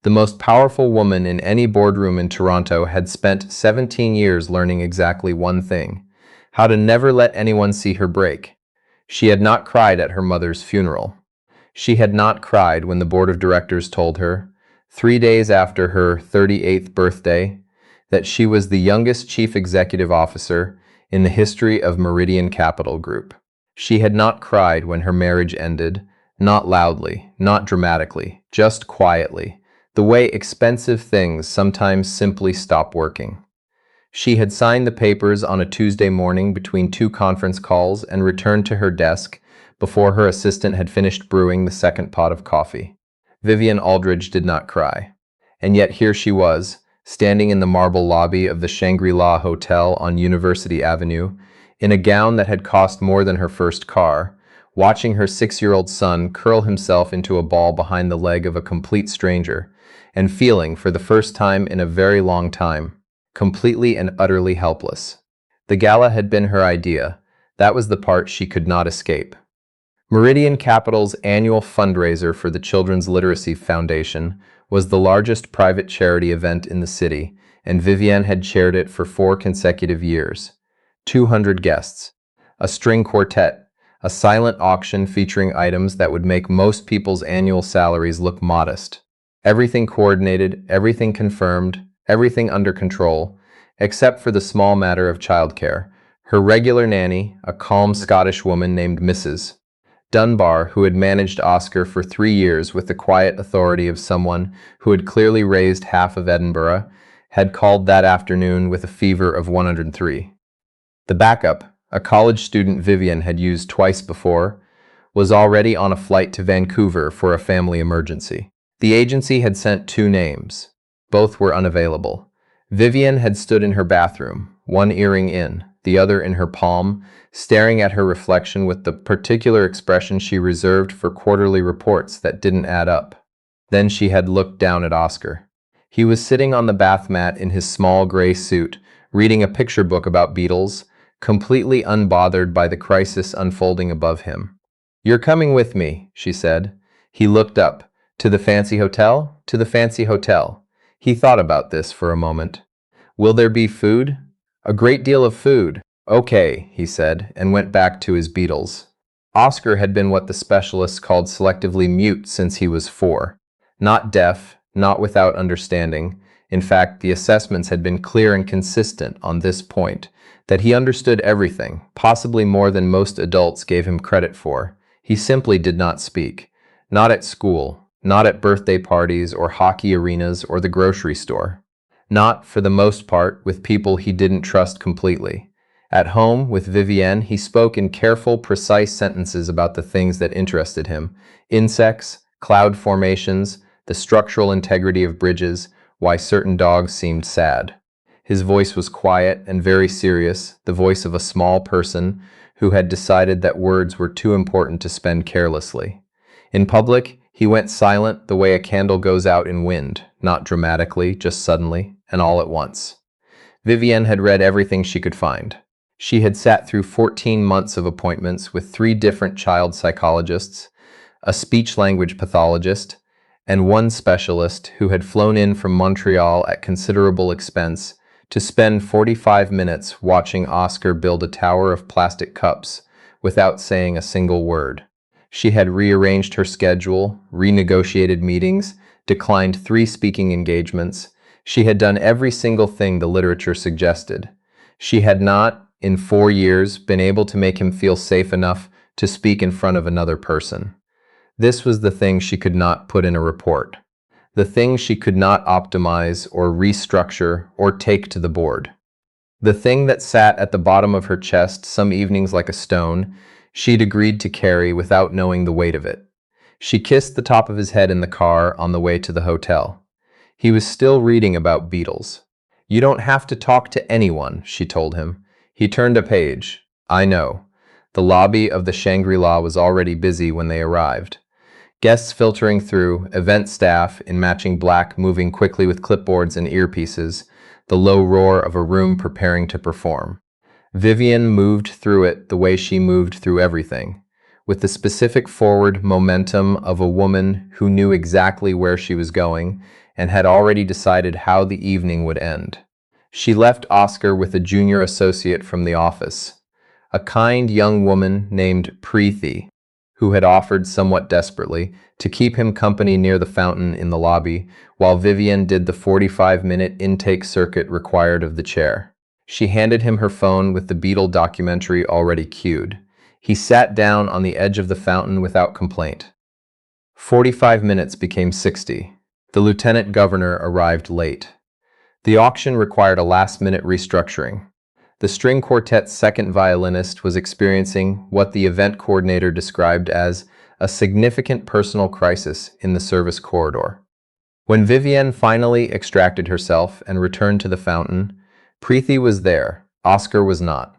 The most powerful woman in any boardroom in Toronto had spent 17 years learning exactly one thing: how to never let anyone see her break. She had not cried at her mother's funeral. She had not cried when the board of directors told her, 3 days after her 38th birthday, that she was the youngest chief executive officer in the history of Meridian Capital Group. She had not cried when her marriage ended, not loudly, not dramatically, just quietly, the way expensive things sometimes simply stop working. She had signed the papers on a Tuesday morning between two conference calls and returned to her desk before her assistant had finished brewing the second pot of coffee. Vivienne Aldridge did not cry. And yet here she was, standing in the marble lobby of the Shangri-La Hotel on University Avenue, in a gown that had cost more than her first car, watching her 6-year-old son curl himself into a ball behind the leg of a complete stranger, and feeling, for the first time in a very long time, completely and utterly helpless. The gala had been her idea. That was the part she could not escape. Meridian Capital's annual fundraiser for the Children's Literacy Foundation was the largest private charity event in the city, and Vivienne had chaired it for 4 consecutive years. 200 guests, a string quartet, a silent auction featuring items that would make most people's annual salaries look modest. Everything coordinated, everything confirmed, everything under control, except for the small matter of childcare. Her regular nanny, a calm Scottish woman named Mrs. Dunbar, who had managed Oscar for 3 years with the quiet authority of someone who had clearly raised half of Edinburgh, had called that afternoon with a fever of 103. The backup, a college student Vivienne had used twice before, was already on a flight to Vancouver for a family emergency. The agency had sent 2 names. Both were unavailable. Vivienne had stood in her bathroom, one earring in, the other in her palm, staring at her reflection with the particular expression she reserved for quarterly reports that didn't add up. Then she had looked down at Oscar. He was sitting on the bath mat in his small gray suit, reading a picture book about beetles, completely unbothered by the crisis unfolding above him. "You're coming with me," she said. He looked up. "To the fancy hotel? To the fancy hotel." He thought about this for a moment. "Will there be food?" "A great deal of food." "Okay," he said, and went back to his beetles. Oscar had been what the specialists called selectively mute since he was 4. Not deaf, not without understanding. In fact, the assessments had been clear and consistent on this point, that he understood everything, possibly more than most adults gave him credit for. He simply did not speak. Not at school, not at birthday parties or hockey arenas or the grocery store. Not, for the most part, with people he didn't trust completely. At home, with Vivienne, he spoke in careful, precise sentences about the things that interested him: insects, cloud formations, the structural integrity of bridges, why certain dogs seemed sad. His voice was quiet and very serious, the voice of a small person who had decided that words were too important to spend carelessly. In public, he went silent the way a candle goes out in wind, not dramatically, just suddenly, and all at once. Vivienne had read everything she could find. She had sat through 14 months of appointments with 3 different child psychologists, a speech-language pathologist, and 1 specialist who had flown in from Montreal at considerable expense to spend 45 minutes watching Oscar build a tower of plastic cups without saying a single word. She had rearranged her schedule, renegotiated meetings, declined 3 speaking engagements. She had done every single thing the literature suggested. She had not, in 4 years, been able to make him feel safe enough to speak in front of another person. This was the thing she could not put in a report. The thing she could not optimize or restructure or take to the board. The thing that sat at the bottom of her chest some evenings like a stone, she'd agreed to carry without knowing the weight of it. She kissed the top of his head in the car on the way to the hotel. He was still reading about beetles. "You don't have to talk to anyone," she told him. He turned a page. "I know." The lobby of the Shangri-La was already busy when they arrived. Guests filtering through, event staff in matching black moving quickly with clipboards and earpieces, the low roar of a room preparing to perform. Vivienne moved through it the way she moved through everything, with the specific forward momentum of a woman who knew exactly where she was going and had already decided how the evening would end. She left Oscar with a junior associate from the office, a kind young woman named Preethi, who had offered somewhat desperately to keep him company near the fountain in the lobby while Vivienne did the 45-minute intake circuit required of the chair. She handed him her phone with the Beatle documentary already queued. He sat down on the edge of the fountain without complaint. 45 minutes became 60. The lieutenant governor arrived late. The auction required a last-minute restructuring. The string quartet's second violinist was experiencing what the event coordinator described as a significant personal crisis in the service corridor. When Vivienne finally extracted herself and returned to the fountain, Preethi was there, Oscar was not.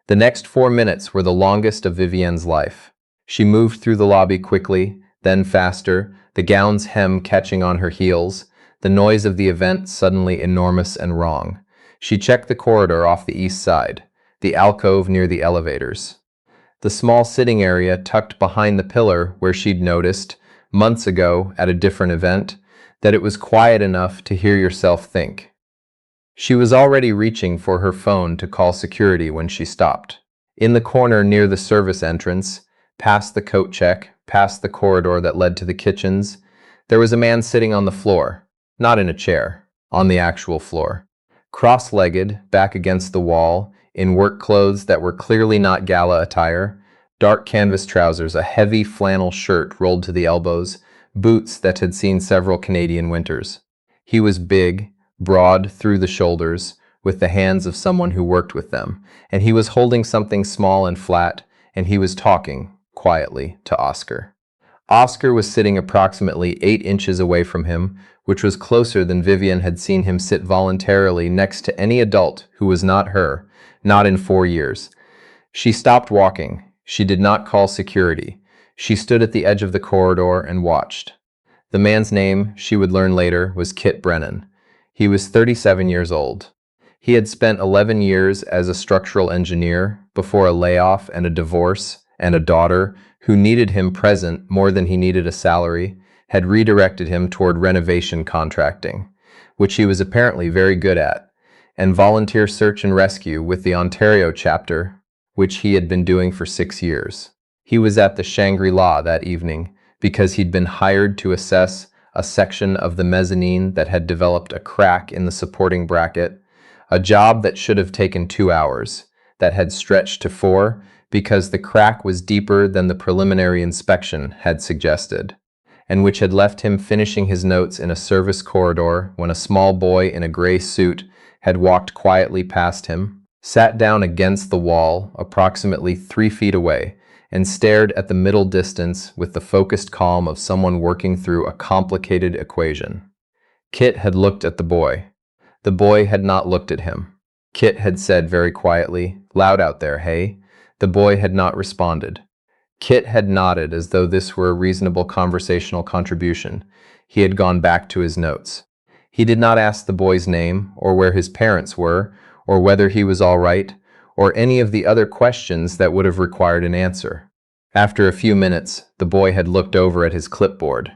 The next 4 minutes were the longest of Vivienne's life. She moved through the lobby quickly, then faster, the gown's hem catching on her heels, the noise of the event suddenly enormous and wrong. She checked the corridor off the east side, the alcove near the elevators. The small sitting area tucked behind the pillar where she'd noticed, months ago at a different event, that it was quiet enough to hear yourself think. She was already reaching for her phone to call security when she stopped. In the corner near the service entrance, past the coat check, past the corridor that led to the kitchens, there was a man sitting on the floor, not in a chair, on the actual floor. Cross-legged, back against the wall, in work clothes that were clearly not gala attire, dark canvas trousers, a heavy flannel shirt rolled to the elbows, boots that had seen several Canadian winters. He was big, broad through the shoulders, with the hands of someone who worked with them, and he was holding something small and flat, and he was talking, quietly, to Oscar. Oscar was sitting approximately 8 inches away from him, which was closer than Vivienne had seen him sit voluntarily next to any adult who was not her, not in 4 years. She stopped walking. She did not call security. She stood at the edge of the corridor and watched. The man's name, she would learn later, was Kit Brennan. He was 37 years old. He had spent 11 years as a structural engineer before a layoff and a divorce, and a daughter, who needed him present more than he needed a salary, had redirected him toward renovation contracting, which he was apparently very good at, and volunteer search and rescue with the Ontario chapter, which he had been doing for 6 years. He was at the Shangri-La that evening because he'd been hired to assess a section of the mezzanine that had developed a crack in the supporting bracket, a job that should have taken 2 hours, that had stretched to 4 because the crack was deeper than the preliminary inspection had suggested, and which had left him finishing his notes in a service corridor when a small boy in a gray suit had walked quietly past him, sat down against the wall approximately 3 feet away, and stared at the middle distance with the focused calm of someone working through a complicated equation. Kit had looked at the boy. The boy had not looked at him. Kit had said very quietly, "Loud out there, hey?" The boy had not responded. Kit had nodded as though this were a reasonable conversational contribution. He had gone back to his notes. He did not ask the boy's name, or where his parents were, or whether he was all right, or any of the other questions that would have required an answer. After a few minutes, the boy had looked over at his clipboard.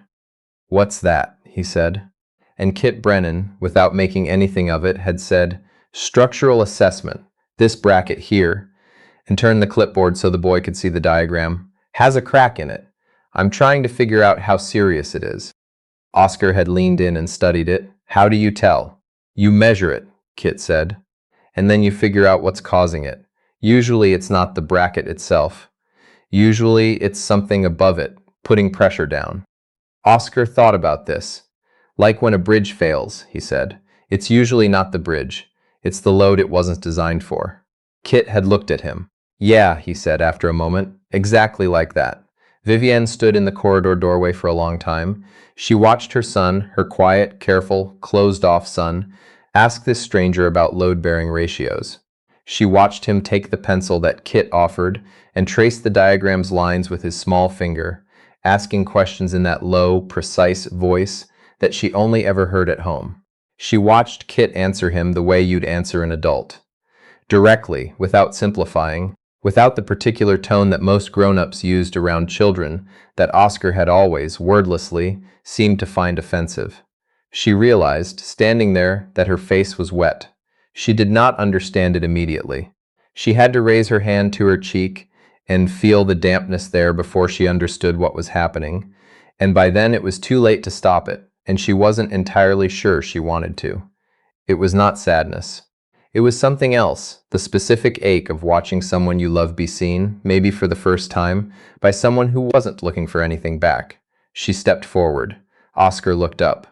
"What's that?" he said. And Kit Brennan, without making anything of it, had said, "Structural assessment, this bracket here," and turned the clipboard so the boy could see the diagram, "has a crack in it. I'm trying to figure out how serious it is." Oscar had leaned in and studied it. "How do you tell?" "You measure it," Kit said, "and then you figure out what's causing it. Usually it's not the bracket itself. Usually it's something above it, putting pressure down." Oscar thought about this. "Like when a bridge fails," he said. "It's usually not the bridge. It's the load it wasn't designed for." Kit had looked at him. "Yeah," he said after a moment, "exactly like that." Vivienne stood in the corridor doorway for a long time. She watched her son, her quiet, careful, closed-off son, ask this stranger about load-bearing ratios. She watched him take the pencil that Kit offered and trace the diagram's lines with his small finger, asking questions in that low, precise voice that she only ever heard at home. She watched Kit answer him the way you'd answer an adult. Directly, without simplifying, without the particular tone that most grown-ups used around children that Oscar had always, wordlessly, seemed to find offensive. She realized, standing there, that her face was wet. She did not understand it immediately. She had to raise her hand to her cheek and feel the dampness there before she understood what was happening, and by then it was too late to stop it, and she wasn't entirely sure she wanted to. It was not sadness. It was something else, the specific ache of watching someone you love be seen, maybe for the first time, by someone who wasn't looking for anything back. She stepped forward. Oscar looked up.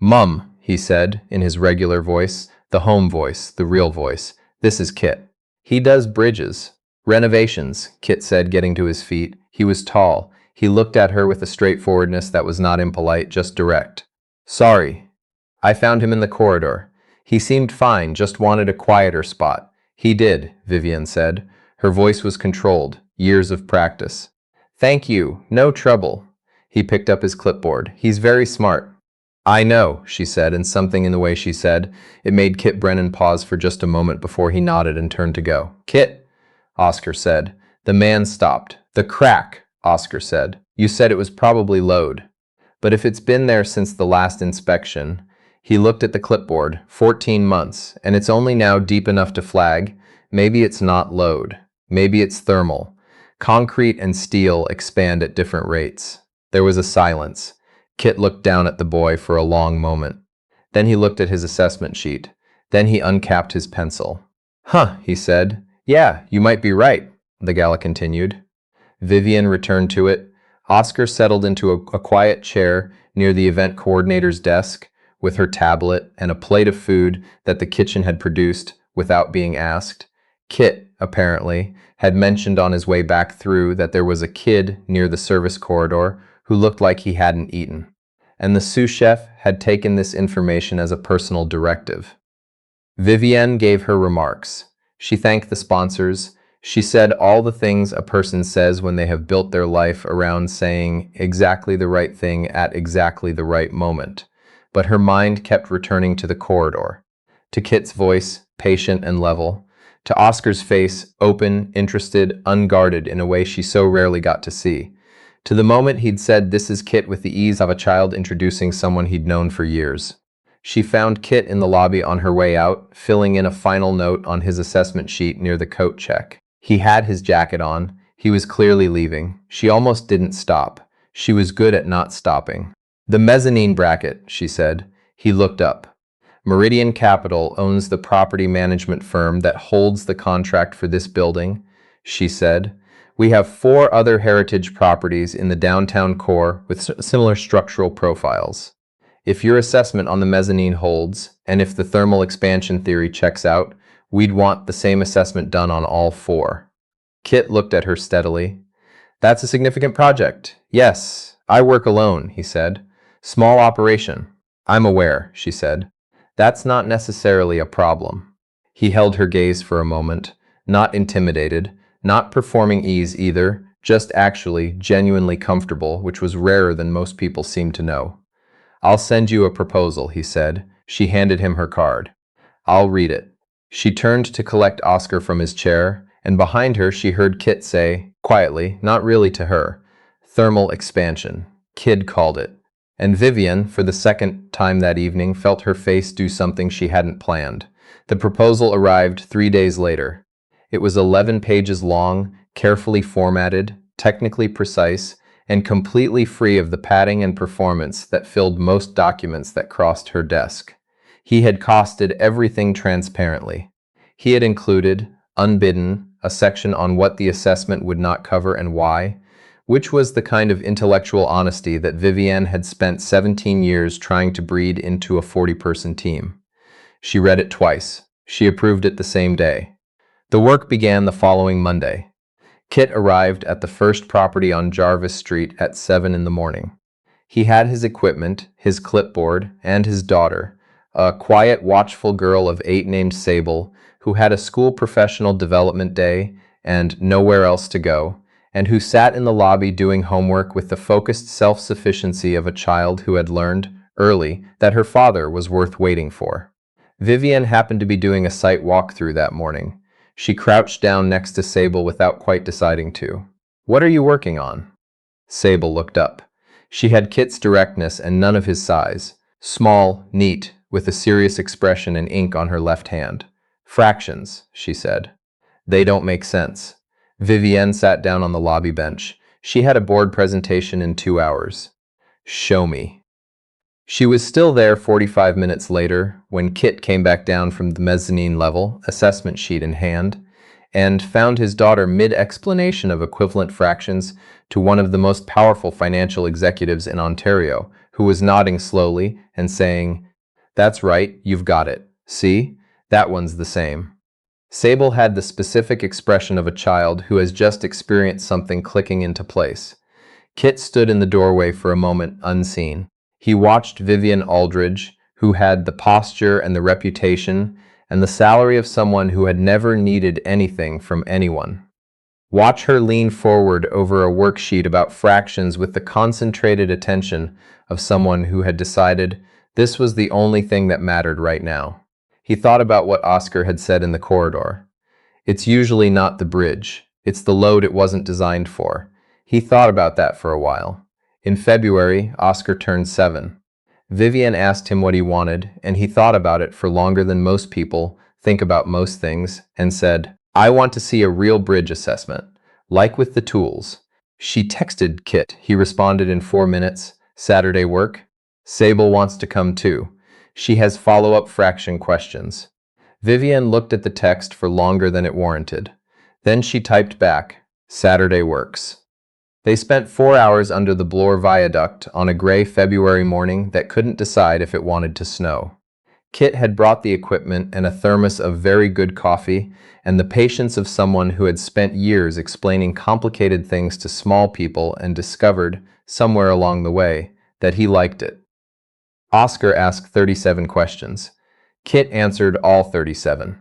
"Mum," he said, in his regular voice, the home voice, the real voice. "This is Kit. He does bridges." "Renovations," Kit said, getting to his feet. He was tall. He looked at her with a straightforwardness that was not impolite, just direct. "Sorry. I found him in the corridor. He seemed fine, just wanted a quieter spot." "He did," Vivienne said. Her voice was controlled, years of practice. "Thank you, no trouble." He picked up his clipboard. "He's very smart." "I know," she said, and something in the way she said it made Kit Brennan pause for just a moment before he nodded and turned to go. "Kit," Oscar said. The man stopped. "The crack," Oscar said. "You said it was probably load. But if it's been there since the last inspection," he looked at the clipboard, 14 months, and it's only now deep enough to flag. Maybe it's not load. Maybe it's thermal. Concrete and steel expand at different rates. There was a silence. Kit looked down at the boy for a long moment. Then he looked at his assessment sheet. Then he uncapped his pencil. "Huh," he said. "Yeah, you might be right," the gala continued. Vivienne returned to it. Oscar settled into a quiet chair near the event coordinator's desk with her tablet and a plate of food that the kitchen had produced without being asked. Kit, apparently, had mentioned on his way back through that there was a kid near the service corridor who looked like he hadn't eaten, and the sous chef had taken this information as a personal directive. Vivienne gave her remarks. She thanked the sponsors. She said all the things a person says when they have built their life around saying exactly the right thing at exactly the right moment. But her mind kept returning to the corridor, to Kit's voice, patient and level, to Oscar's face, open, interested, unguarded in a way she so rarely got to see, to the moment he'd said, "This is Kit," with the ease of a child introducing someone he'd known for years. She found Kit in the lobby on her way out, filling in a final note on his assessment sheet near the coat check. He had his jacket on. He was clearly leaving. She almost didn't stop. She was good at not stopping. "The mezzanine bracket," she said. He looked up. "Meridian Capital owns the property management firm that holds the contract for this building," she said. "We have 4 other heritage properties in the downtown core with similar structural profiles. If your assessment on the mezzanine holds, and if the thermal expansion theory checks out, we'd want the same assessment done on all 4. Kit looked at her steadily. "That's a significant project." "Yes, I work alone," he said. "Small operation." "I'm aware," she said. "That's not necessarily a problem." He held her gaze for a moment, not intimidated, not performing ease either, just actually, genuinely comfortable, which was rarer than most people seemed to know. "I'll send you a proposal," he said. She handed him her card. "I'll read it." She turned to collect Oscar from his chair, and behind her she heard Kit say, quietly, not really to her, "Thermal expansion. Kid called it." And Vivienne, for the second time that evening, felt her face do something she hadn't planned. The proposal arrived 3 days later. It was 11 pages long, carefully formatted, technically precise, and completely free of the padding and performance that filled most documents that crossed her desk. He had costed everything transparently. He had included, unbidden, a section on what the assessment would not cover and why, which was the kind of intellectual honesty that Vivienne had spent 17 years trying to breed into a 40-person team. She read it twice. She approved it the same day. The work began the following Monday. Kit arrived at the first property on Jarvis Street at 7 in the morning. He had his equipment, his clipboard, and his daughter, a quiet, watchful girl of 8 named Sable, who had a school professional development day and nowhere else to go, and who sat in the lobby doing homework with the focused self-sufficiency of a child who had learned, early, that her father was worth waiting for. Vivienne happened to be doing a site walkthrough that morning. She crouched down next to Sable without quite deciding to. "What are you working on?" Sable looked up. She had Kit's directness and none of his size, Small, neat, with a serious expression and ink on her left hand. Fractions, she said. They don't make sense. Vivienne sat down on the lobby bench. She had a board presentation in 2 hours. Show me. She was still there 45 minutes later when Kit came back down from the mezzanine level, assessment sheet in hand, and found his daughter mid-explanation of equivalent fractions to one of the most powerful financial executives in Ontario, who was nodding slowly and saying, "That's right, you've got it. See? That one's the same." Sable had the specific expression of a child who has just experienced something clicking into place. Kit stood in the doorway for a moment, unseen. He watched Vivienne Aldridge, who had the posture and the reputation and the salary of someone who had never needed anything from anyone. Watch her lean forward over a worksheet about fractions with the concentrated attention of someone who had decided this was the only thing that mattered right now. He thought about what Oscar had said in the corridor. It's usually not the bridge. It's the load it wasn't designed for. He thought about that for a while. In February, Oscar turned 7. Vivienne asked him what he wanted, and he thought about it for longer than most people think about most things, and said, "I want to see a real bridge assessment, like with the tools." She texted Kit. He responded in 4 minutes. "Saturday work? Sable wants to come too. She has follow-up fraction questions." Vivienne looked at the text for longer than it warranted. Then she typed back, "Saturday works." They spent 4 hours under the Bloor Viaduct on a gray February morning that couldn't decide if it wanted to snow. Kit had brought the equipment and a thermos of very good coffee and the patience of someone who had spent years explaining complicated things to small people and discovered, somewhere along the way, that he liked it. Oscar asked 37 questions. Kit answered all 37.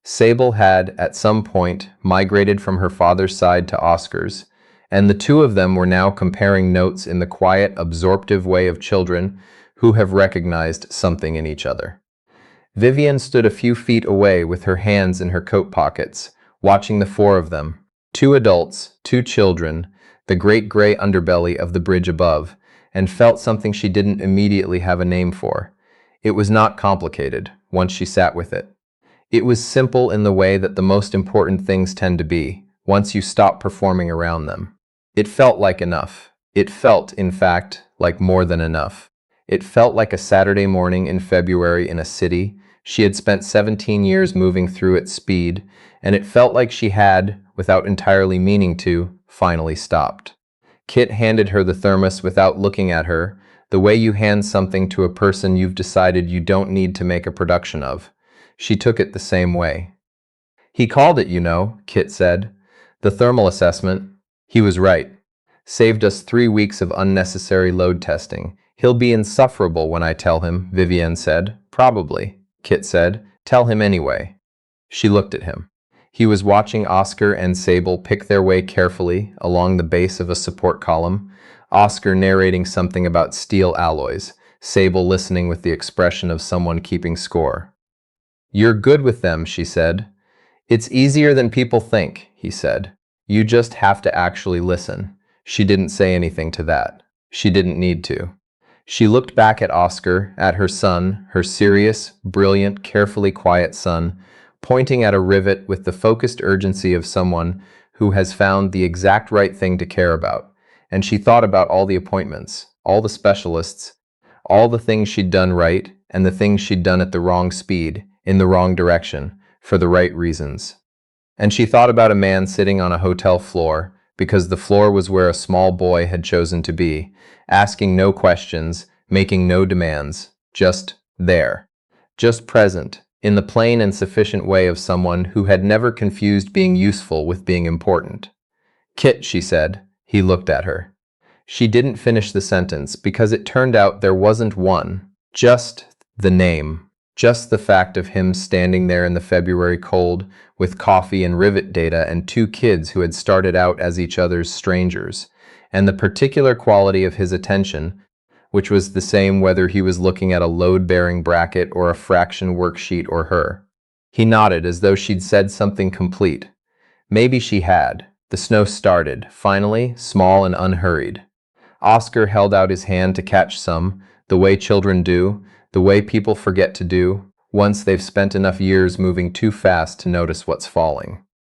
Sable had, at some point, migrated from her father's side to Oscar's, and the two of them were now comparing notes in the quiet, absorptive way of children who have recognized something in each other. Vivienne stood a few feet away with her hands in her coat pockets, watching the four of them, 2 adults, 2 children, the great gray underbelly of the bridge above, and felt something she didn't immediately have a name for. It was not complicated, once she sat with it. It was simple in the way that the most important things tend to be, once you stop performing around them. It felt like enough. It felt, in fact, like more than enough. It felt like a Saturday morning in February in a city. She had spent 17 years moving through at speed, and it felt like she had, without entirely meaning to, finally stopped. Kit handed her the thermos without looking at her, the way you hand something to a person you've decided you don't need to make a production of. She took it the same way. "He called it, you know," Kit said. "The thermal assessment." He was right. Saved us 3 weeks of unnecessary load testing. "He'll be insufferable when I tell him," Vivienne said. "Probably," Kit said. "Tell him anyway." She looked at him. He was watching Oscar and Sable pick their way carefully along the base of a support column, Oscar narrating something about steel alloys, Sable listening with the expression of someone keeping score. "You're good with them," she said. "It's easier than people think," he said. "You just have to actually listen." She didn't say anything to that. She didn't need to. She looked back at Oscar, at her son, her serious, brilliant, carefully quiet son, pointing at a rivet with the focused urgency of someone who has found the exact right thing to care about. And she thought about all the appointments, all the specialists, all the things she'd done right, and the things she'd done at the wrong speed, in the wrong direction, for the right reasons. And she thought about a man sitting on a hotel floor, because the floor was where a small boy had chosen to be, asking no questions, making no demands, just there, just present, in the plain and sufficient way of someone who had never confused being useful with being important. "Kit," she said. He looked at her. She didn't finish the sentence because it turned out there wasn't one, just the name. Just the fact of him standing there in the February cold with coffee and rivet data and 2 kids who had started out as each other's strangers, and the particular quality of his attention, which was the same whether he was looking at a load-bearing bracket or a fraction worksheet or her. He nodded as though she'd said something complete. Maybe she had. The snow started, finally, small and unhurried. Oscar held out his hand to catch some, the way children do, the way people forget to do, once they've spent enough years moving too fast to notice what's falling.